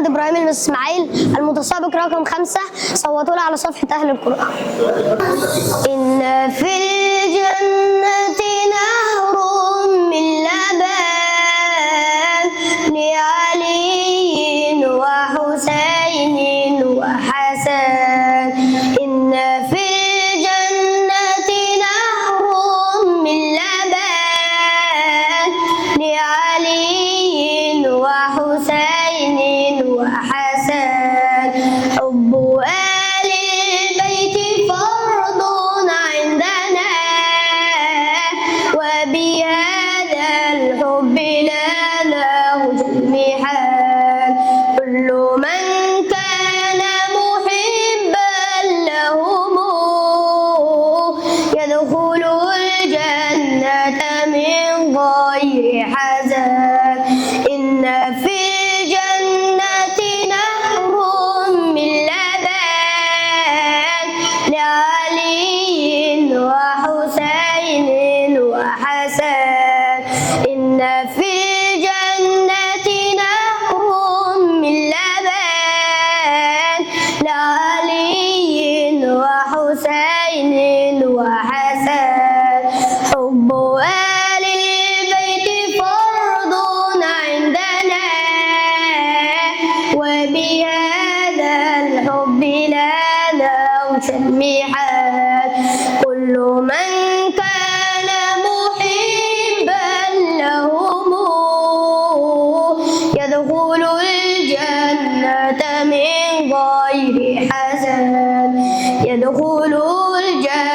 محمد إبراهيم الإسماعيل، المتسابق رقم 5. صوتوا لي على صفحة أهل القرآن. إن في الجنة نهر من لبن لعلي وحسين وحسن. إن في الجنة نهر من لبن لعلي وحسين وحسن. حب آل البيت فرض عندنا وبهذا الحب لنا جميعا. كل من كان محبا لهم يدخل الجنة من غير حزن. إن في الجنة نهر من لبن لعلي وحسين وحسن. إن في الجنة نهر من لبن لعلي وحسين وحسن. حب آل البيت فرض عندنا وبهذا الحب لنا جميعا. كل من كان محبا لهم يدخل الجنة من غير حزن. يدخل الجنة